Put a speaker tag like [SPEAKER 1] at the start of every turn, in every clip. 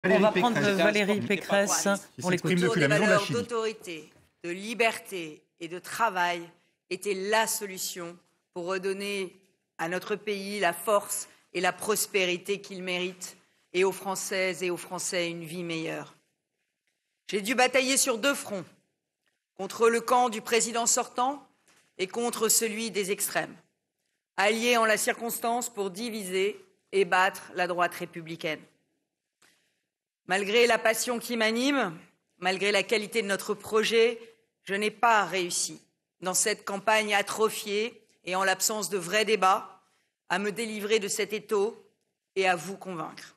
[SPEAKER 1] On va prendre Valérie Pécresse. On l'écoute.
[SPEAKER 2] Des valeurs d'autorité, de liberté et de travail était la solution pour redonner à notre pays la force et la prospérité qu'il mérite et aux Françaises et aux Français une vie meilleure. J'ai dû batailler sur deux fronts, contre le camp du président sortant et contre celui des extrêmes, alliés en la circonstance pour diviser et battre la droite républicaine. Malgré la passion qui m'anime, malgré la qualité de notre projet, je n'ai pas réussi, dans cette campagne atrophiée et en l'absence de vrais débats, à me délivrer de cet étau et à vous convaincre.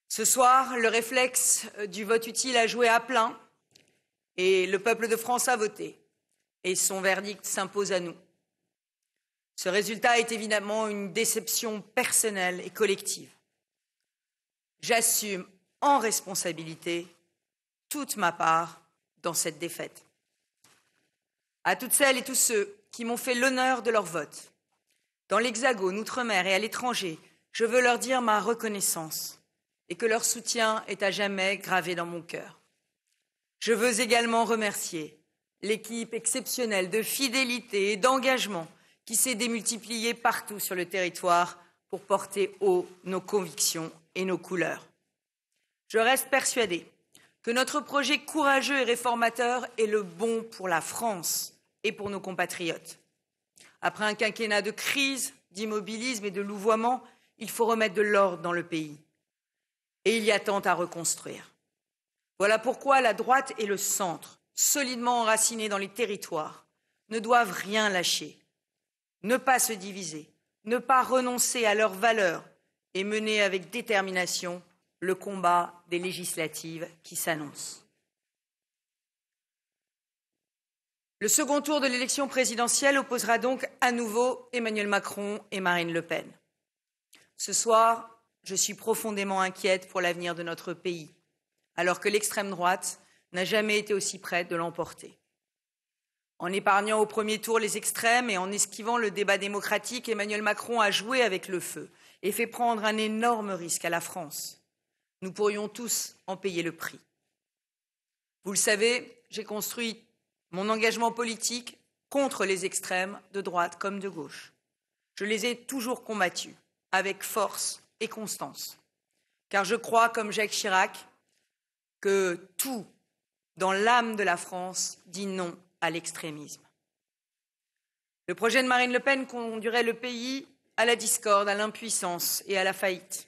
[SPEAKER 2] Ce soir, le réflexe du vote utile a joué à plein et le peuple de France a voté. Et son verdict s'impose à nous. Ce résultat est évidemment une déception personnelle et collective. J'assume en responsabilité toute ma part dans cette défaite. À toutes celles et tous ceux qui m'ont fait l'honneur de leur vote, dans l'Hexagone, Outre-mer et à l'étranger, je veux leur dire ma reconnaissance et que leur soutien est à jamais gravé dans mon cœur. Je veux également remercier l'équipe exceptionnelle de fidélité et d'engagement qui s'est démultipliée partout sur le territoire pour porter haut nos convictions et nos couleurs. Je reste persuadée que notre projet courageux et réformateur est le bon pour la France et pour nos compatriotes. Après un quinquennat de crise, d'immobilisme et de louvoiement, il faut remettre de l'ordre dans le pays. Et il y a tant à reconstruire. Voilà pourquoi la droite et le centre, solidement enracinés dans les territoires, ne doivent rien lâcher, ne pas se diviser, ne pas renoncer à leurs valeurs et mener avec détermination le combat des législatives qui s'annoncent. Le second tour de l'élection présidentielle opposera donc à nouveau Emmanuel Macron et Marine Le Pen. Ce soir, je suis profondément inquiète pour l'avenir de notre pays, alors que l'extrême droite n'a jamais été aussi près de l'emporter. En épargnant au premier tour les extrêmes et en esquivant le débat démocratique, Emmanuel Macron a joué avec le feu et fait prendre un énorme risque à la France. Nous pourrions tous en payer le prix. Vous le savez, j'ai construit mon engagement politique contre les extrêmes, de droite comme de gauche. Je les ai toujours combattus, avec force et constance. Car je crois, comme Jacques Chirac, que tout, dans l'âme de la France, dit non à l'extrémisme. Le projet de Marine Le Pen conduirait le pays à la discorde, à l'impuissance et à la faillite.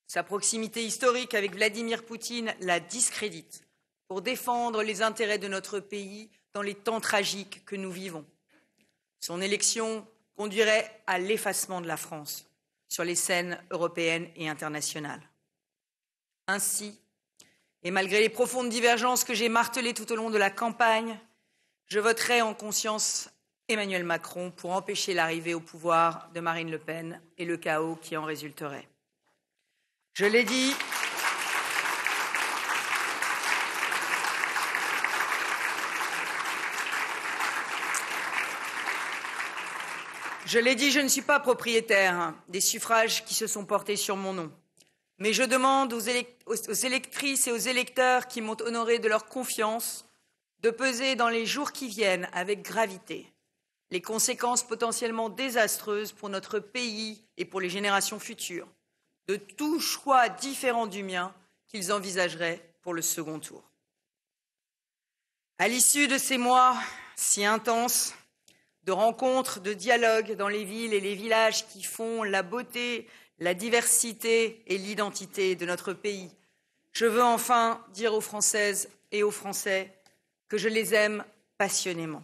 [SPEAKER 2] Sa proximité historique avec Vladimir Poutine la discrédite pour défendre les intérêts de notre pays dans les temps tragiques que nous vivons. Son élection conduirait à l'effacement de la France sur les scènes européennes et internationales. Ainsi, et malgré les profondes divergences que j'ai martelées tout au long de la campagne, je voterai en conscience Emmanuel Macron pour empêcher l'arrivée au pouvoir de Marine Le Pen et le chaos qui en résulterait. Je l'ai dit, je ne suis pas propriétaire des suffrages qui se sont portés sur mon nom. Mais je demande aux électrices et aux électeurs qui m'ont honoré de leur confiance de peser dans les jours qui viennent avec gravité les conséquences potentiellement désastreuses pour notre pays et pour les générations futures de tout choix différent du mien qu'ils envisageraient pour le second tour. À l'issue de ces mois si intenses, de rencontres, de dialogues dans les villes et les villages qui font la beauté, la diversité et l'identité de notre pays, je veux enfin dire aux Françaises et aux Français que je les aime passionnément,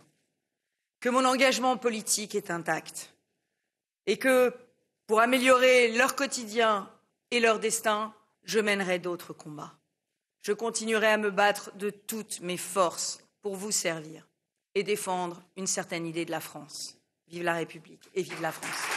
[SPEAKER 2] que mon engagement politique est intact et que, pour améliorer leur quotidien et leur destin, je mènerai d'autres combats. Je continuerai à me battre de toutes mes forces pour vous servir et défendre une certaine idée de la France. Vive la République et vive la France.